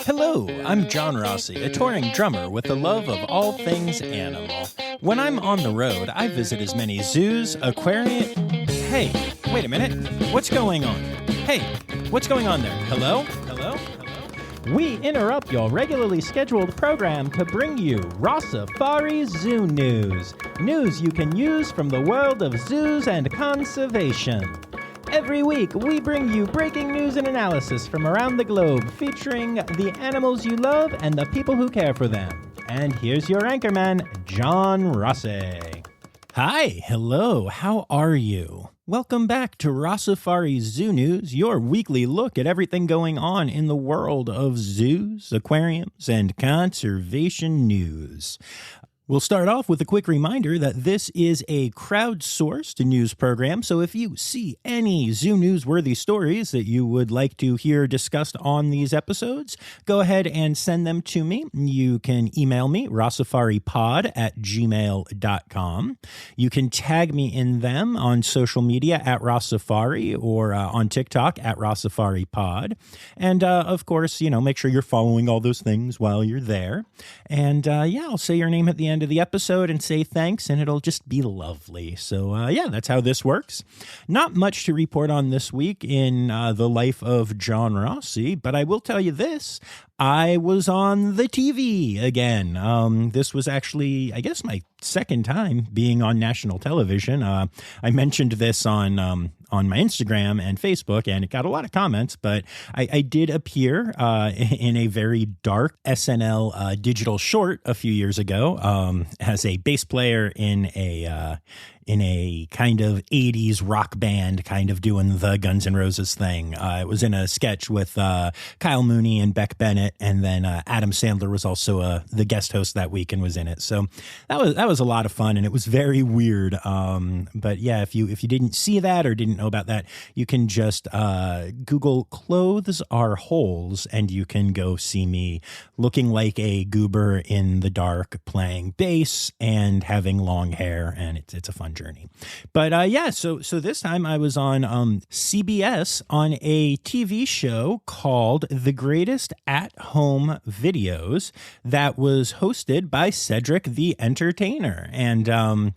Hello, I'm John Rossi, a touring drummer with a love of all things animal. When I'm on the road, I visit as many zoos, aquariums... Hey, wait a minute. What's going on? Hey, what's going on there? Hello? Hello? Hello? We interrupt your regularly scheduled program to bring you Rossifari Zoo News. News you can use from the world of zoos and conservation. Every week, we bring you breaking news and analysis from around the globe, featuring the animals you love and the people who care for them. And here's your anchorman, John Rossi. Hi, hello, how are you? Welcome back to Rossifari Zoo News, your weekly look at everything going on in the world of zoos, aquariums, and conservation news. We'll start off with a quick reminder that this is a crowdsourced news program, so if you see any zoo newsworthy stories that you would like to hear discussed on these episodes, go ahead and send them to me. You can email me, rossifaripod@gmail.com. You can tag me in them on social media at Rossifari or on TikTok at RossifariPod. And of course, make sure you're following all those things while you're there. And I'll say your name at the end of the episode and say thanks, and it'll just be lovely. So that's how this works. Not much to report on this week in the life of John Rossi, but I will tell you this. I was on the TV again. This was actually, I guess, my second time being on national television. I mentioned this on my Instagram and Facebook, and it got a lot of comments, but I did appear in a very dark SNL digital short a few years ago as a bass player in a kind of 80s rock band, kind of doing the Guns N' Roses thing. It was in a sketch with Kyle Mooney and Beck Bennett, and then Adam Sandler was also the guest host that week and was in it. So that was a lot of fun, and it was very weird. But yeah, if you didn't see that or didn't know about that, you can just Google "clothes are holes," and you can go see me looking like a goober in the dark, playing bass and having long hair, and it's a fun journey. But so this time I was on CBS on a TV show called The Greatest At-Home Videos that was hosted by Cedric the Entertainer. And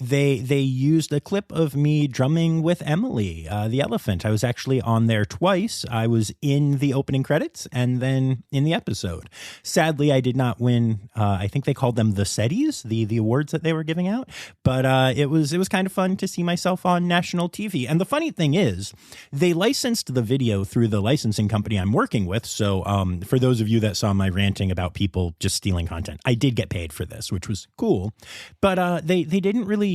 they used a clip of me drumming with Emily, the elephant. I was actually on there twice. I was in the opening credits and then in the episode. Sadly, I did not win. I think they called them the SETIs, the awards that they were giving out. But it was kind of fun to see myself on national TV. And the funny thing is, they licensed the video through the licensing company I'm working with. So for those of you that saw my ranting about people just stealing content, I did get paid for this, which was cool. But they didn't really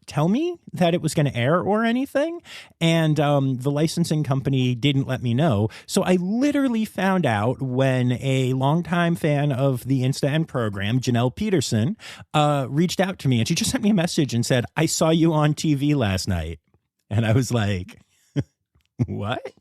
tell me that it was going to air or anything, and the licensing company didn't let me know. So I literally found out when a longtime fan of the Insta End program, Janelle Peterson, reached out to me, and she just sent me a message and said, "I saw you on TV last night." And I was like, what?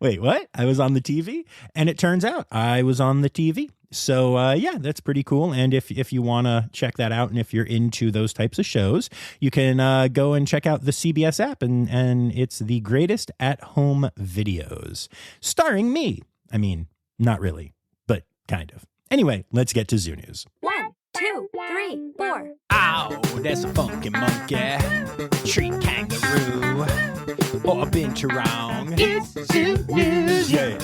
Wait, what? I was on the TV? And it turns out I was on the TV. So, that's pretty cool. And if you want to check that out, and if you're into those types of shows, you can go and check out the CBS app, and it's The Greatest At-Home Videos, starring me. I mean, not really, but kind of. Anyway, let's get to Zoo News. 1, 2, 3, 4. Ow, there's a funky monkey, tree kangaroo, or a binturong. It's Zoo News. Yeah.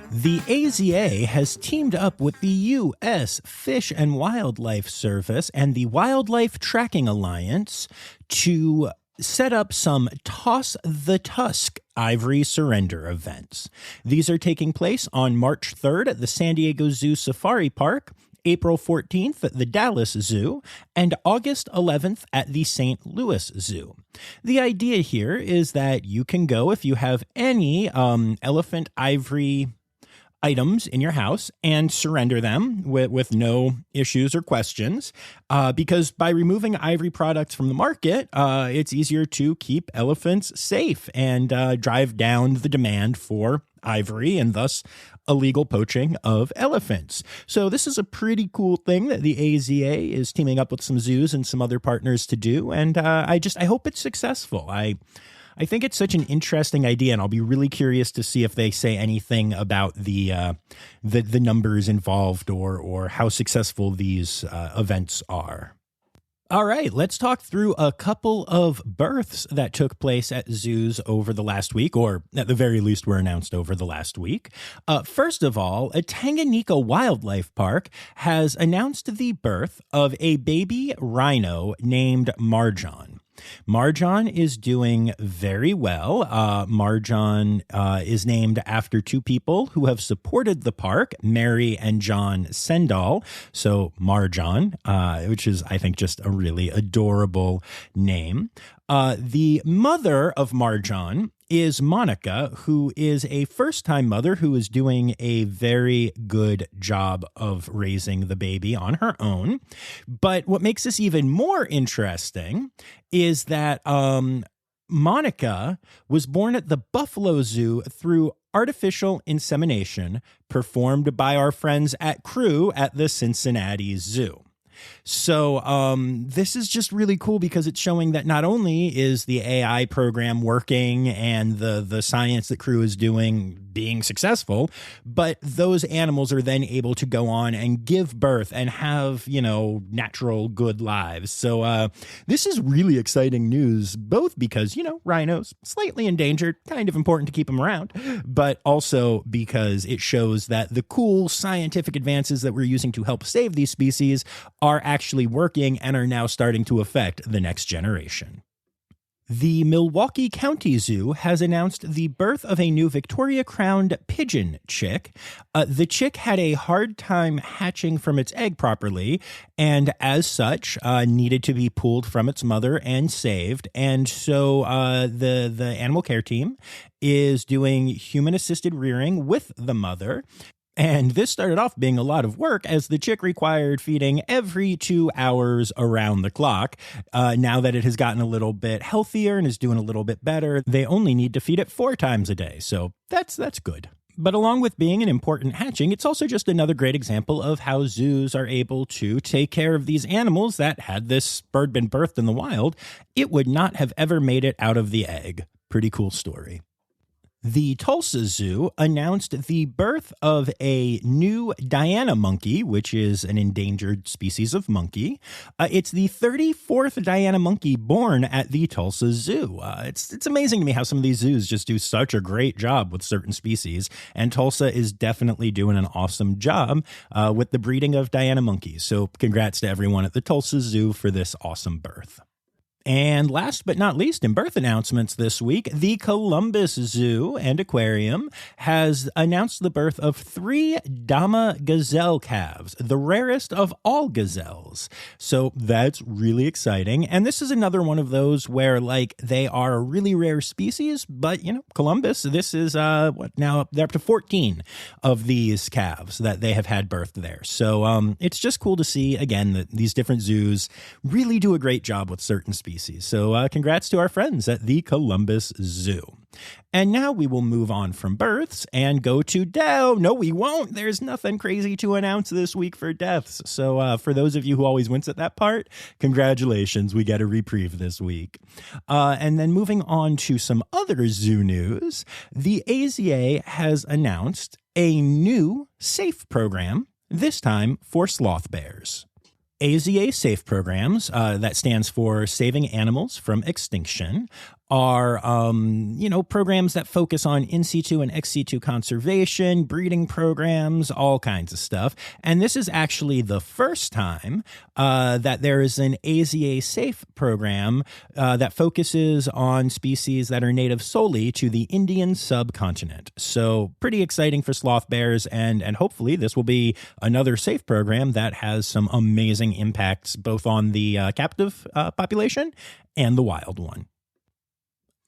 The AZA has teamed up with the U.S. Fish and Wildlife Service and the Wildlife Tracking Alliance to set up some Toss the Tusk ivory surrender events. These are taking place on March 3rd at the San Diego Zoo Safari Park, April 14th at the Dallas Zoo, and August 11th at the St. Louis Zoo. The idea here is that you can go if you have any elephant ivory items in your house and surrender them with no issues or questions, because by removing ivory products from the market, it's easier to keep elephants safe and drive down the demand for ivory and thus illegal poaching of elephants. So this is a pretty cool thing that the AZA is teaming up with some zoos and some other partners to do, and I hope it's successful. I think it's such an interesting idea, and I'll be really curious to see if they say anything about the numbers involved or how successful these events are. All right, let's talk through a couple of births that took place at zoos over the last week, or at the very least were announced over the last week. First of all, a Tanganyika Wildlife Park has announced the birth of a baby rhino named Marjan. Marjan is doing very well. Marjan is named after two people who have supported the park, Mary and John Sendall. So Marjan, which is, I think, just a really adorable name. The mother of Marjan is Monica, who is a first-time mother who is doing a very good job of raising the baby on her own. But what makes this even more interesting is that Monica was born at the Buffalo Zoo through artificial insemination performed by our friends at Crew at the Cincinnati Zoo. So this is just really cool because it's showing that not only is the AI program working and the science that Crew is doing being successful, but those animals are then able to go on and give birth and have, natural good lives. So this is really exciting news, both because, rhinos, slightly endangered, kind of important to keep them around, but also because it shows that the cool scientific advances that we're using to help save these species are actually working and are now starting to affect the next generation. The Milwaukee County Zoo has announced the birth of a new Victoria-crowned pigeon chick. The chick had a hard time hatching from its egg properly, and as such, needed to be pulled from its mother and saved. And so the animal care team is doing human-assisted rearing with the mother. And this started off being a lot of work as the chick required feeding every 2 hours around the clock. Now that it has gotten a little bit healthier and is doing a little bit better, they only need to feed it 4 times a day. So that's good. But along with being an important hatching, it's also just another great example of how zoos are able to take care of these animals that, had this bird been birthed in the wild, it would not have ever made it out of the egg. Pretty cool story. The Tulsa Zoo announced the birth of a new Diana monkey, which is an endangered species of monkey. It's the 34th Diana monkey born at the Tulsa Zoo. It's amazing to me how some of these zoos just do such a great job with certain species, and Tulsa is definitely doing an awesome job with the breeding of Diana monkeys. So congrats to everyone at the Tulsa Zoo for this awesome birth. And last but not least, in birth announcements this week, the Columbus Zoo and Aquarium has announced the birth of 3 Dama gazelle calves, the rarest of all gazelles. So that's really exciting. And this is another one of those where, they are a really rare species, but, Columbus, this is, now they're up to 14 of these calves that they have had birthed there. So it's just cool to see, again, that these different zoos really do a great job with certain species. So congrats to our friends at the Columbus Zoo. And now we will move on from births and go to death. No, we won't. There's nothing crazy to announce this week for deaths. So for those of you who always wince at that part, congratulations. We get a reprieve this week. And then moving on to some other zoo news, the AZA has announced a new SAFE program, this time for sloth bears. AZA SAFE programs, that stands for Saving Animals from Extinction, are, programs that focus on in situ and ex situ conservation, breeding programs, all kinds of stuff. And this is actually the first time that there is an AZA SAFE program that focuses on species that are native solely to the Indian subcontinent. So pretty exciting for sloth bears, and hopefully this will be another SAFE program that has some amazing impacts both on the captive population and the wild one.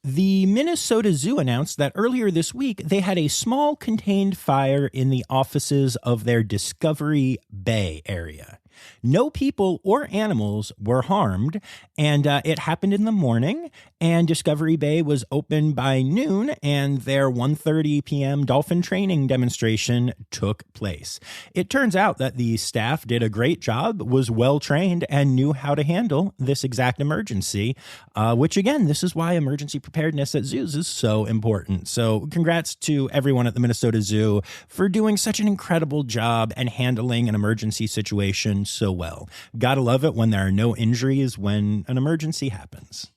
The Minnesota Zoo announced that earlier this week, they had a small contained fire in the offices of their Discovery Bay area. No people or animals were harmed, and it happened in the morning, and Discovery Bay was open by noon, and their 1:30 p.m. dolphin training demonstration took place. It turns out that the staff did a great job, was well trained, and knew how to handle this exact emergency, which again, this is why emergency preparedness at zoos is so important. So congrats to everyone at the Minnesota Zoo for doing such an incredible job and handling an emergency situation so well. Gotta love it when there are no injuries when an emergency happens.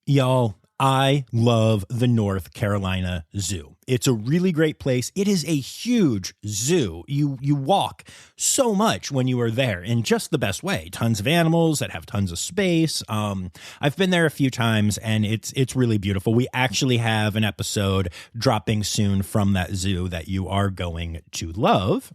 Y'all, I love the North Carolina Zoo. It's a really great place. It is a huge zoo. You walk so much when you are there in just the best way. Tons of animals that have tons of space. I've been there a few times and it's really beautiful. We actually have an episode dropping soon from that zoo that you are going to love.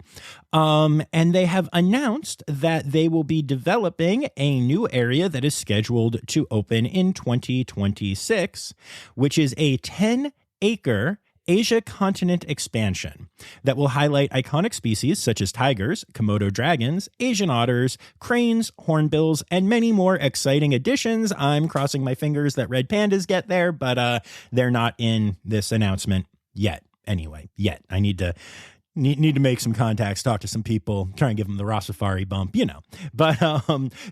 And they have announced that they will be developing a new area that is scheduled to open in 2026, which is a 10-acre Asia continent expansion that will highlight iconic species such as tigers, Komodo dragons, Asian otters, cranes, hornbills, and many more exciting additions. I'm crossing my fingers that red pandas get there, but they're not in this announcement yet. Anyway, I need to make some contacts, talk to some people, try and give them the Rossifari bump, But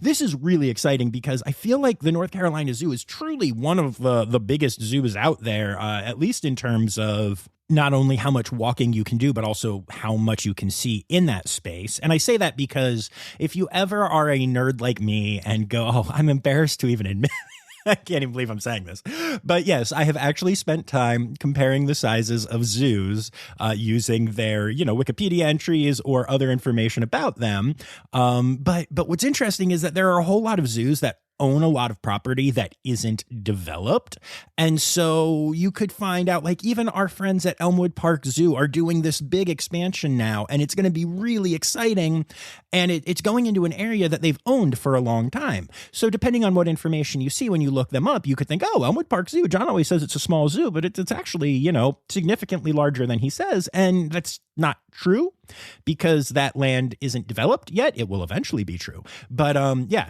this is really exciting because I feel like the North Carolina Zoo is truly one of the biggest zoos out there, at least in terms of not only how much walking you can do, but also how much you can see in that space. And I say that because if you ever are a nerd like me and go, oh, I'm embarrassed to even admit I can't even believe I'm saying this. But yes, I have actually spent time comparing the sizes of zoos using their, Wikipedia entries or other information about them. But what's interesting is that there are a whole lot of zoos that own a lot of property that isn't developed. And so you could find out, like, even our friends at Elmwood Park Zoo are doing this big expansion now, and it's going to be really exciting. And it's going into an area that they've owned for a long time. So depending on what information you see when you look them up, you could think, oh, Elmwood Park Zoo, John always says it's a small zoo, but it's actually, significantly larger than he says. And that's not true because that land isn't developed yet. It will eventually be true. But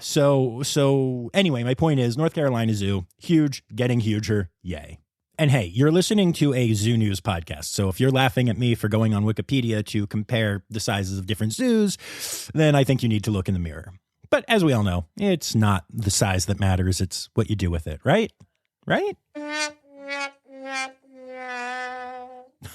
so anyway, my point is North Carolina Zoo, huge, getting huger. Yay. And hey, you're listening to a Zoo News podcast. So if you're laughing at me for going on Wikipedia to compare the sizes of different zoos, then I think you need to look in the mirror. But as we all know, it's not the size that matters. It's what you do with it, right? Right?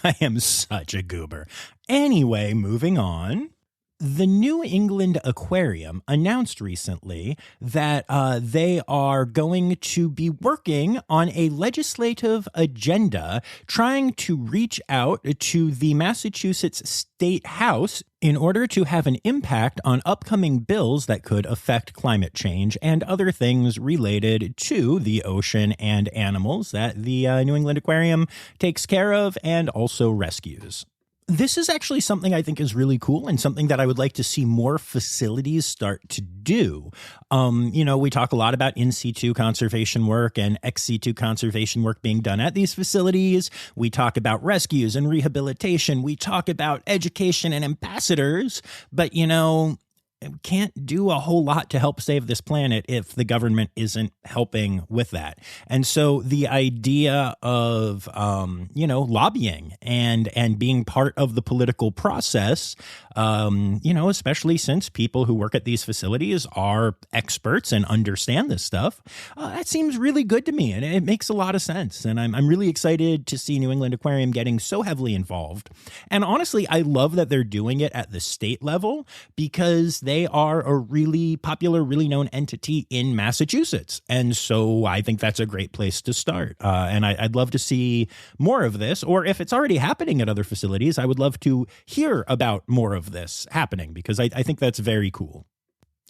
I am such a goober. Anyway, moving on. The New England Aquarium announced recently that they are going to be working on a legislative agenda trying to reach out to the Massachusetts State House in order to have an impact on upcoming bills that could affect climate change and other things related to the ocean and animals that the New England Aquarium takes care of and also rescues. This is actually something I think is really cool and something that I would like to see more facilities start to do. We talk a lot about in situ conservation work and ex situ conservation work being done at these facilities. We talk about rescues and rehabilitation. We talk about education and ambassadors, but can't do a whole lot to help save this planet if the government isn't helping with that. And so the idea of, lobbying and being part of the political process, especially since people who work at these facilities are experts and understand this stuff, that seems really good to me. And it makes a lot of sense. And I'm really excited to see New England Aquarium getting so heavily involved. And honestly, I love that they're doing it at the state level because they are a really popular, really known entity in Massachusetts. And so I think that's a great place to start. And I'd love to see more of this, or if it's already happening at other facilities, I would love to hear about more of this happening because I think that's very cool.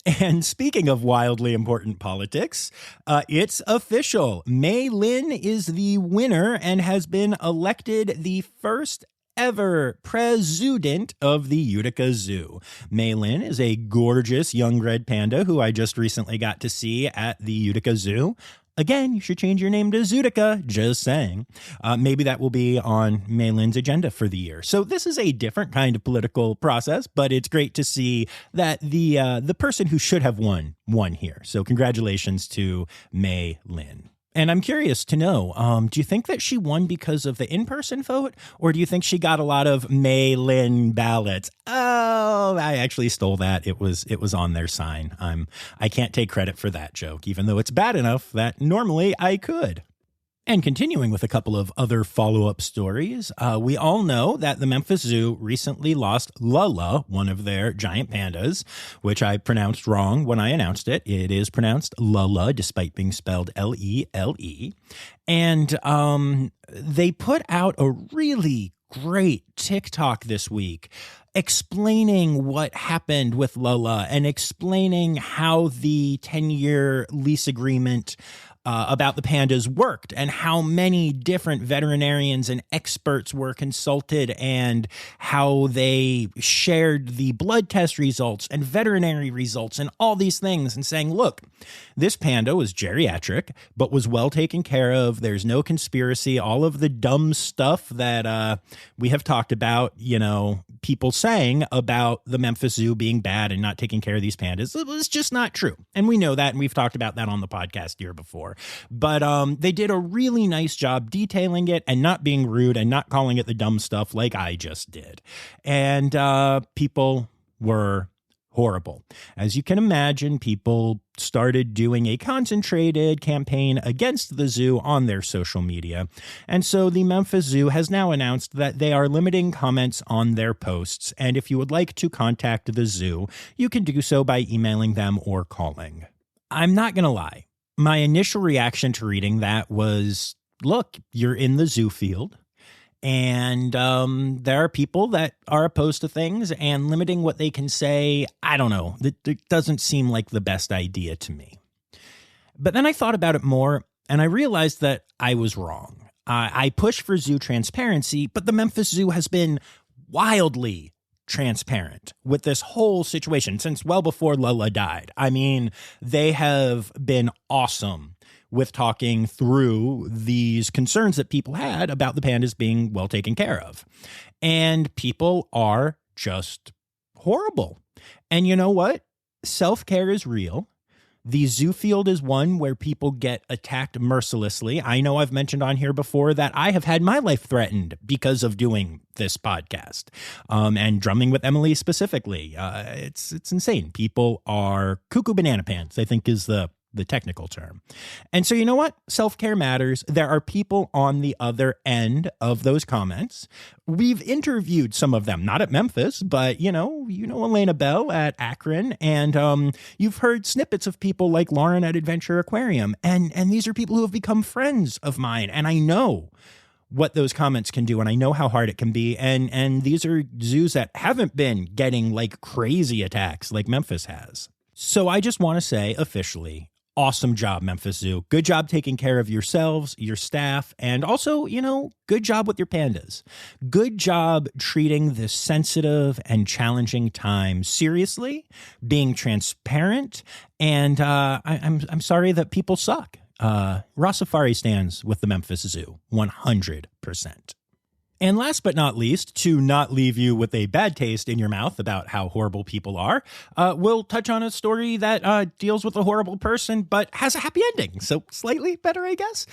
And speaking of wildly important politics, it's official. Mei Lin is the winner and has been elected the first ever president of the Utica Zoo. Mei Lin is a gorgeous young red panda who I just recently got to see at the Utica Zoo. Again, you should change your name to Zootica, just saying. Maybe that will be on Maylin's agenda for the year. So this is a different kind of political process, but it's great to see that the person who should have won here. So congratulations to Maylin. And I'm curious to know, do you think that she won because of the in-person vote, or do you think she got a lot of Maylin ballots? Oh, I actually stole that. It was on their sign. I can't take credit for that joke, even though it's bad enough that normally I could. And continuing with a couple of other follow-up stories, we all know that the Memphis Zoo recently lost Lala, one of their giant pandas, which I pronounced wrong when I announced it. It is pronounced Lala, despite being spelled L-E-L-E. And they put out a really great TikTok this week explaining what happened with Lala and explaining how the 10-year lease agreement about the pandas worked and how many different veterinarians and experts were consulted and how they shared the blood test results and veterinary results and all these things and saying, look, this panda was geriatric, but was well taken care of. There's no conspiracy. All of the dumb stuff that we have talked about, people saying about the Memphis Zoo being bad and not taking care of these pandas, it was just not true. And we know that, and we've talked about that on the podcast here before. But they did a really nice job detailing it and not being rude and not calling it the dumb stuff like I just did. And people were horrible. As you can imagine, people started doing a concentrated campaign against the zoo on their social media. And so the Memphis Zoo has now announced that they are limiting comments on their posts. And if you would like to contact the zoo, you can do so by emailing them or calling. I'm not going to lie. My initial reaction to reading that was, look, you're in the zoo field. And there are people that are opposed to things, and limiting what they can say, I don't know. It doesn't seem like the best idea to me. But then I thought about it more, and I realized that I was wrong. I push for zoo transparency, but the Memphis Zoo has been wildly transparent with this whole situation since well before Lala died. I mean, they have been awesome with talking through these concerns that people had about the pandas being well taken care of. And people are just horrible. And you know what? Self-care is real. The zoo field is one where people get attacked mercilessly. I know I've mentioned on here before that I have had my life threatened because of doing this podcast and drumming with Emily specifically. It's insane. People are cuckoo banana pants, I think is the technical term. And so you know what? Self-care matters. There are people on the other end of those comments. We've interviewed some of them, not at Memphis, but you know Elena Bell at Akron, and you've heard snippets of people like Lauren at Adventure Aquarium, and these are people who have become friends of mine, and I know what those comments can do, and I know how hard it can be, and these are zoos that haven't been getting like crazy attacks like Memphis has. So I just want to say officially, awesome job, Memphis Zoo. Good job taking care of yourselves, your staff, and also, good job with your pandas. Good job treating this sensitive and challenging time seriously, being transparent, and I'm sorry that people suck. Rossifari stands with the Memphis Zoo, 100%. And last but not least, to not leave you with a bad taste in your mouth about how horrible people are, we'll touch on a story that deals with a horrible person, but has a happy ending. So slightly better, I guess.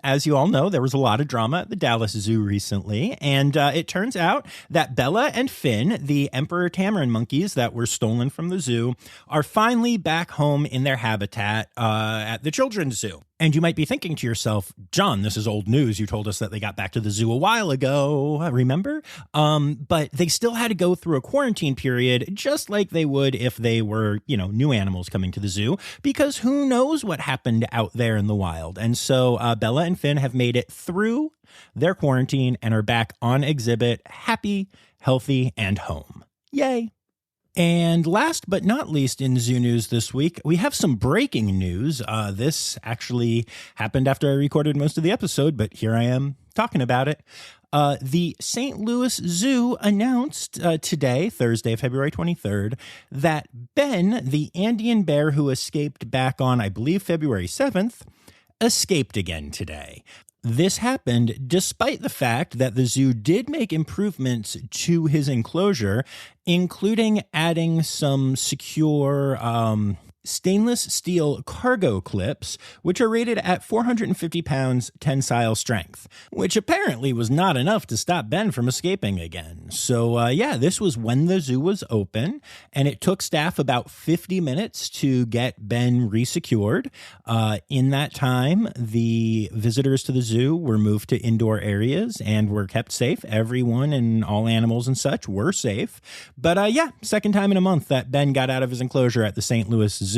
As you all know, there was a lot of drama at the Dallas Zoo recently, and it turns out that Bella and Finn, the emperor tamarin monkeys that were stolen from the zoo, are finally back home in their habitat at the Children's Zoo. And you might be thinking to yourself, John, this is old news. You told us that they got back to the zoo a while ago, remember? But they still had to go through a quarantine period, just like they would if they were, new animals coming to the zoo, because who knows what happened out there in the wild. And so Bella and Finn have made it through their quarantine and are back on exhibit, happy, healthy, and home. Yay. And last but not least in zoo news this week, we have some breaking news. This actually happened after I recorded most of the episode, but here I am talking about it. The St. Louis Zoo announced today, Thursday, February 23rd, that Ben, the Andean bear who escaped back on, I believe, February 7th, escaped again today. This happened despite the fact that the zoo did make improvements to his enclosure, including adding some secure stainless steel cargo clips, which are rated at 450 pounds tensile strength, which apparently was not enough to stop Ben from escaping again. So this was when the zoo was open, and it took staff about 50 minutes to get Ben resecured. In that time, the visitors to the zoo were moved to indoor areas and were kept safe. Everyone and all animals and such were safe. But second time in a month that Ben got out of his enclosure at the St. Louis Zoo.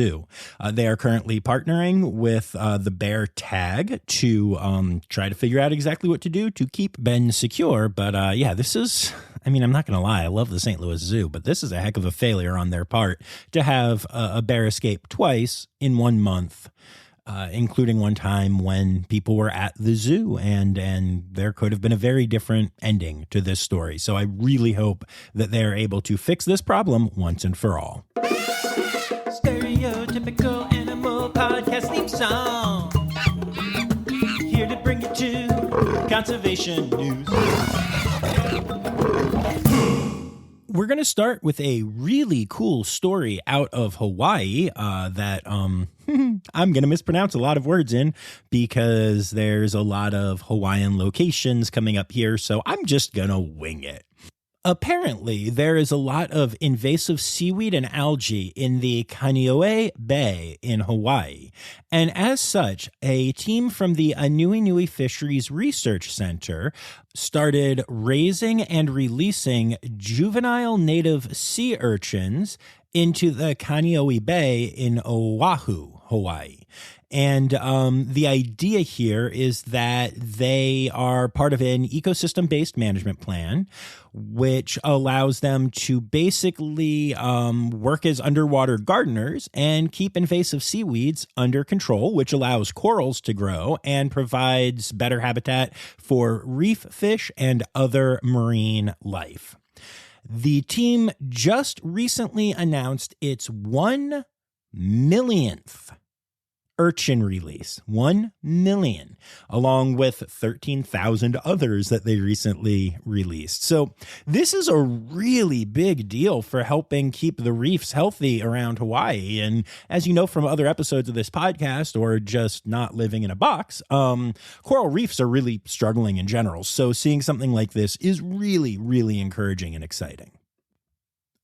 They are currently partnering with the Bear Tag to try to figure out exactly what to do to keep Ben secure. But this is, I'm not going to lie, I love the St. Louis Zoo, but this is a heck of a failure on their part to have a bear escape twice in 1 month. Including one time when people were at the zoo, and there could have been a very different ending to this story. So I really hope that they're able to fix this problem once and for all. Stereotypical animal podcast theme song. Here to bring you to conservation news. We're going to start with a really cool story out of Hawaii that I'm going to mispronounce a lot of words in because there's a lot of Hawaiian locations coming up here, so I'm just going to wing it. Apparently, there is a lot of invasive seaweed and algae in the Kaneohe Bay in Hawaii. And as such, a team from the Anuenue Fisheries Research Center started raising and releasing juvenile native sea urchins into the Kaneohe Bay in Oahu, Hawaii. And the idea here is that they are part of an ecosystem-based management plan, which allows them to basically work as underwater gardeners and keep invasive seaweeds under control, which allows corals to grow and provides better habitat for reef fish and other marine life. The team just recently announced its 1 millionth urchin release, 1 million, along with 13,000 others that they recently released. So this is a really big deal for helping keep the reefs healthy around Hawaii. And as you know from other episodes of this podcast, or just not living in a box, coral reefs are really struggling in general. So seeing something like this is really, really encouraging and exciting.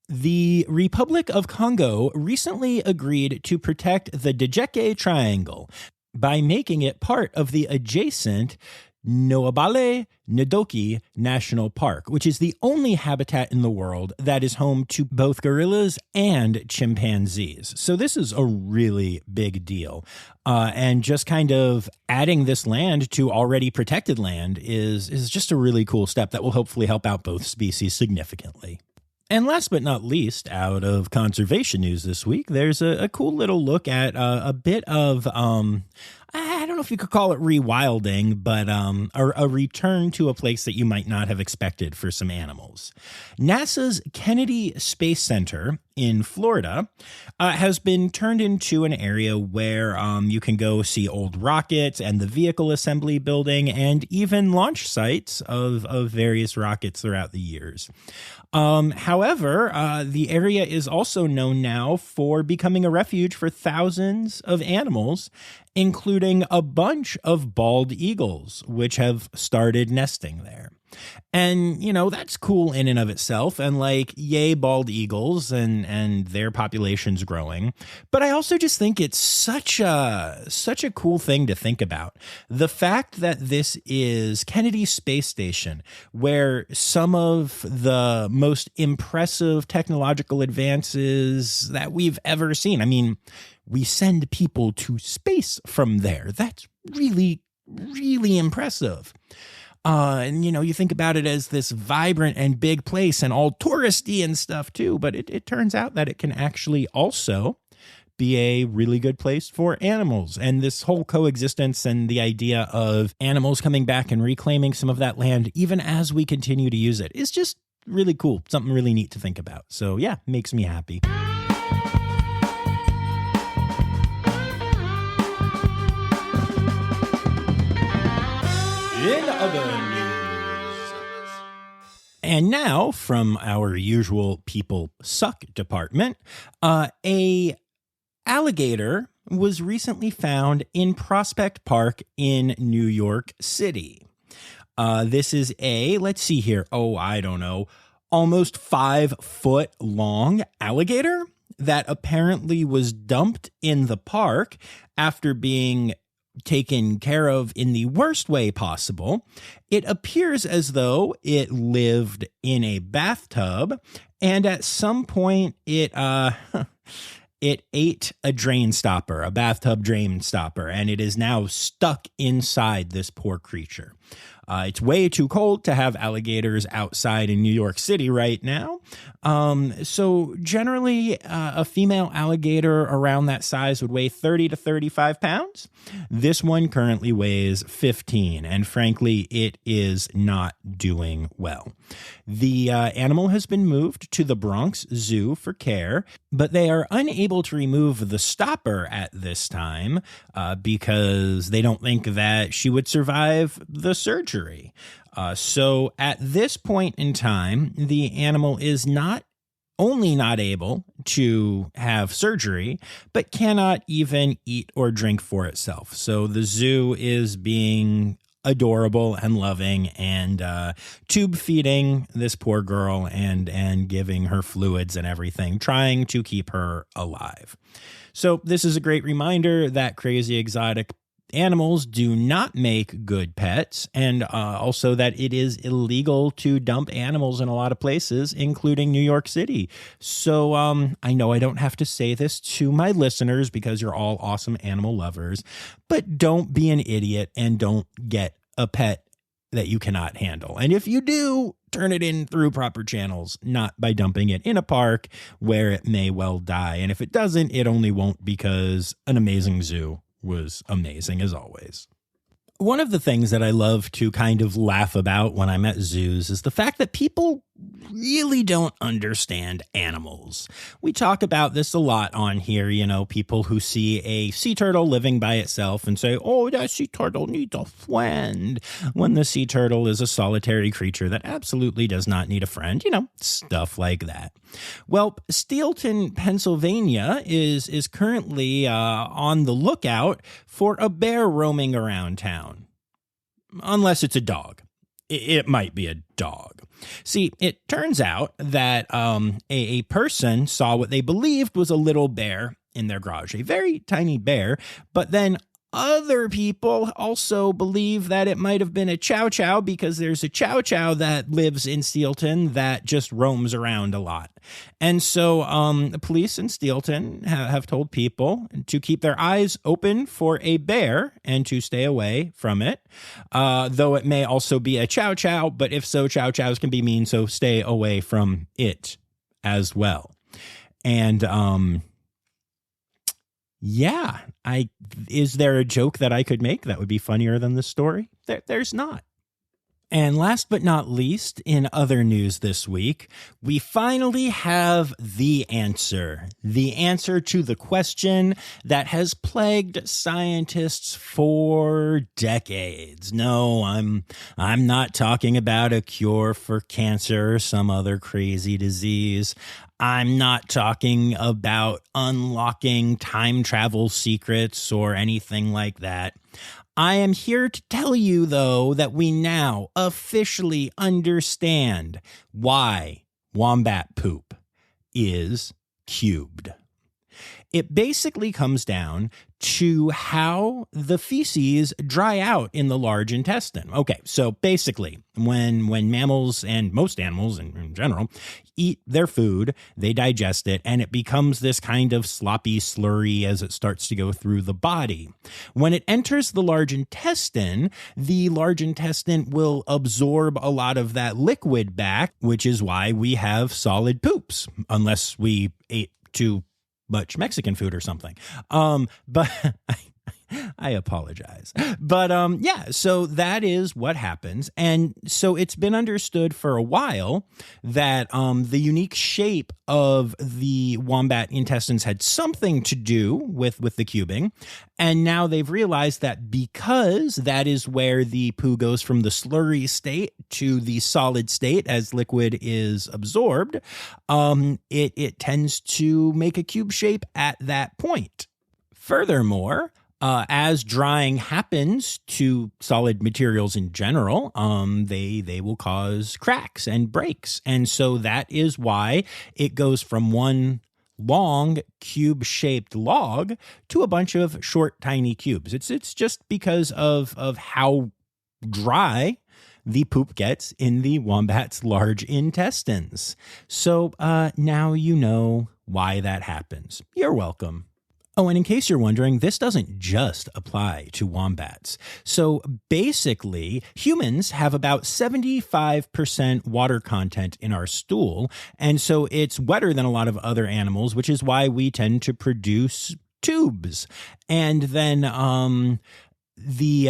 The Republic of Congo recently agreed to protect the Djeke Triangle by making it part of the adjacent Noabale Ndoki National Park, which is the only habitat in the world that is home to both gorillas and chimpanzees. So this is a really big deal. And just kind of adding this land to already protected land is just a really cool step that will hopefully help out both species significantly. And last but not least, out of conservation news this week, there's a cool little look at a bit of, I don't know if you could call it rewilding, but a return to a place that you might not have expected for some animals. NASA's Kennedy Space Center in Florida has been turned into an area where you can go see old rockets and the vehicle assembly building and even launch sites of various rockets throughout the years. However, the area is also known now for becoming a refuge for thousands of animals, including a bunch of bald eagles, which have started nesting there. And, you know, that's cool in and of itself. And like, yay, bald eagles and their population's growing. But I also just think it's such a cool thing to think about. The fact that this is Kennedy Space Station, where some of the most impressive technological advances that we've ever seen. I mean, we send people to space from there. That's really, really impressive. And, you know, you think about it as this vibrant and big place and all touristy and stuff too, but it turns out that it can actually also be a really good place for animals. And this whole coexistence and the idea of animals coming back and reclaiming some of that land, even as we continue to use it, is just really cool. Something really neat to think about. So yeah, makes me happy. In other news. And now, from our usual people suck department, a alligator was recently found in Prospect Park in New York City. This is let's see here. I don't know, almost 5 foot long alligator that apparently was dumped in the park after being taken care of in the worst way possible. It appears as though it lived in a bathtub, and at some point it ate a drain stopper, a bathtub drain stopper, and it is now stuck inside this poor creature. It's way too cold to have alligators outside in New York City right now. So generally, a female alligator around that size would weigh 30 to 35 pounds. This one currently weighs 15, and frankly, it is not doing well. The animal has been moved to the Bronx Zoo for care, but they are unable to remove the stopper at this time because they don't think that she would survive the surgery. So at this point in time, the animal is not only not able to have surgery, but cannot even eat or drink for itself. So the zoo is being adorable and loving and tube feeding this poor girl and giving her fluids and everything, trying to keep her alive. So this is a great reminder that crazy exotic animals do not make good pets, and also that it is illegal to dump animals in a lot of places, including New York City. So I know I don't have to say this to my listeners because you're all awesome animal lovers, but don't be an idiot and don't get a pet that you cannot handle. And if you do, turn it in through proper channels, not by dumping it in a park where it may well die. And if it doesn't, it only won't because an amazing zoo was amazing as always. One of the things that I love to kind of laugh about when I'm at zoos is the fact that people really don't understand animals. We talk about this a lot on here, people who see a sea turtle living by itself and say, oh, that sea turtle needs a friend, when the sea turtle is a solitary creature that absolutely does not need a friend, stuff like that. Well, Steelton, Pennsylvania is currently on the lookout for a bear roaming around town. Unless it's a dog. It might be a dog. See, it turns out that a person saw what they believed was a little bear in their garage, a very tiny bear, but then other people also believe that it might have been a chow chow because there's a chow chow that lives in Steelton that just roams around a lot. And so the police in Steelton have told people to keep their eyes open for a bear and to stay away from it, though it may also be a chow chow. But if so, chow chows can be mean, so stay away from it as well. And yeah, is there a joke that I could make that would be funnier than this story? There's not. And last but not least, in other news this week, we finally have the answer to the question that has plagued scientists for decades. No, I'm not talking about a cure for cancer or some other crazy disease. I'm not talking about unlocking time travel secrets or anything like that. I am here to tell you, though, that we now officially understand why wombat poop is cubed. It basically comes down to how the feces dry out in the large intestine. Okay, so basically, when mammals and most animals in general eat their food, they digest it, and it becomes this kind of sloppy slurry as it starts to go through the body. When it enters the large intestine will absorb a lot of that liquid back, which is why we have solid poops, unless we ate too much Mexican food or something. But I apologize. But yeah, so that is what happens. And so it's been understood for a while that the unique shape of the wombat intestines had something to do with the cubing. And now they've realized that because that is where the poo goes from the slurry state to the solid state as liquid is absorbed, it tends to make a cube shape at that point. Furthermore, as drying happens to solid materials in general, they will cause cracks and breaks. And so that is why it goes from one long cube-shaped log to a bunch of short, tiny cubes. It's just because of how dry the poop gets in the wombat's large intestines. So now you know why that happens. You're welcome. Oh, and in case you're wondering, this doesn't just apply to wombats. So basically, humans have about 75% water content in our stool, and so it's wetter than a lot of other animals, which is why we tend to produce tubes. And then the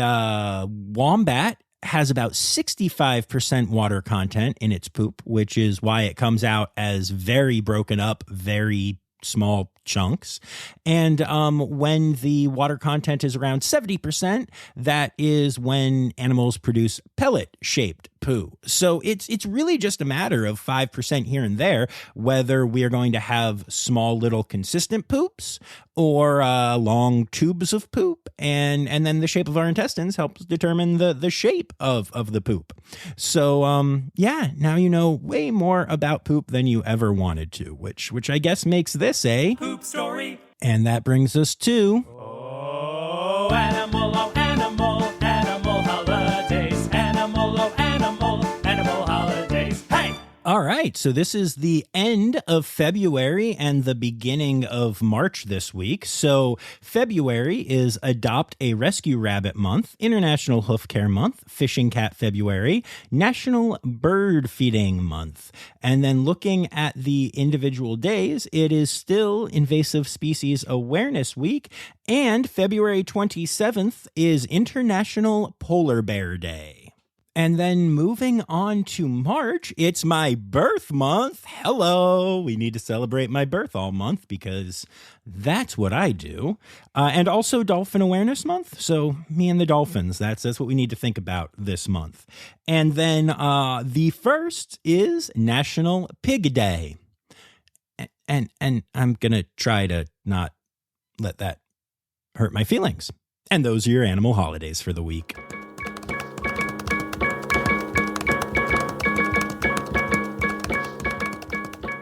wombat has about 65% water content in its poop, which is why it comes out as very broken up, very small chunks. And when the water content is around 70%, that is when animals produce pellet-shaped poo. So it's really just a matter of 5% here and there, whether we are going to have small little consistent poops or long tubes of poop. And then the shape of our intestines helps determine the shape of the poop. So yeah, now you know way more about poop than you ever wanted to, which I guess makes this a poop story. And that brings us to Oh, animal holidays. Animal holidays. Hey! All right, so this is the end of February and the beginning of March this week. So February is Adopt a Rescue Rabbit Month, International Hoof Care Month, Fishing Cat February, National Bird Feeding Month. And then looking at the individual days, it is still Invasive Species Awareness Week, and February 27th is International Polar Bear Day. And then moving on to March, it's my birth month. Hello. We need to celebrate my birth all month because that's what I do. And also Dolphin Awareness Month. So me and the dolphins, that's what we need to think about this month. And then the first is National Pig Day. And I'm going to try to not let that hurt my feelings. And those are your animal holidays for the week.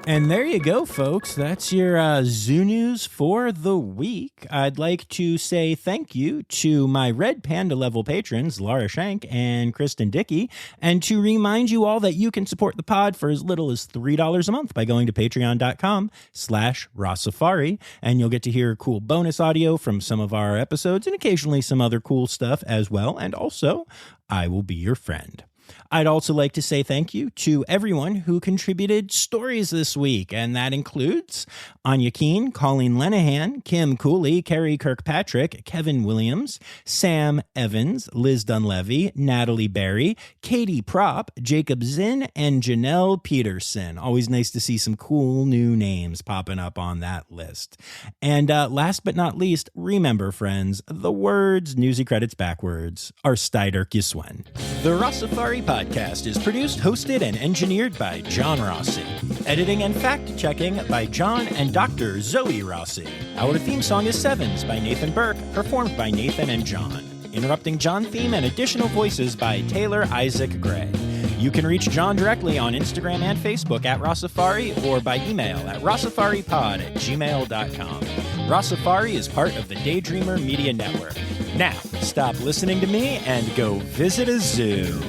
And there you go, folks. That's your zoo news for the week. I'd like to say thank you to my Red Panda level patrons, Laura Shank and Kristen Dickey, and to remind you all that you can support the pod for as little as $3 a month by going to patreon.com/Rossifari, and you'll get to hear cool bonus audio from some of our episodes and occasionally some other cool stuff as well. And also, I will be your friend. I'd also like to say thank you to everyone who contributed stories this week, and that includes Anya Keene, Colleen Lenahan, Kim Cooley, Carrie Kirkpatrick, Kevin Williams, Sam Evans, Liz Dunlevy, Natalie Berry, Katie Prop, Jacob Zinn, and Janelle Peterson. Always nice to see some cool new names popping up on that list. And last but not least, remember, friends, the words Newsy Credits Backwards are Steiderk Yiswen. The Rossifari Podcast is produced, hosted, and engineered by John Rossi. Editing and fact-checking by John and Dr. Zoe Rossi. Our theme song is Sevens by Nathan Burke, performed by Nathan and John. Interrupting John theme and additional voices by Taylor Isaac Gray. You can reach John directly on Instagram and Facebook at Rossifari or by email at rossifaripod@gmail.com. Rossifari is part of the Daydreamer Media Network. Now, stop listening to me and go visit a zoo.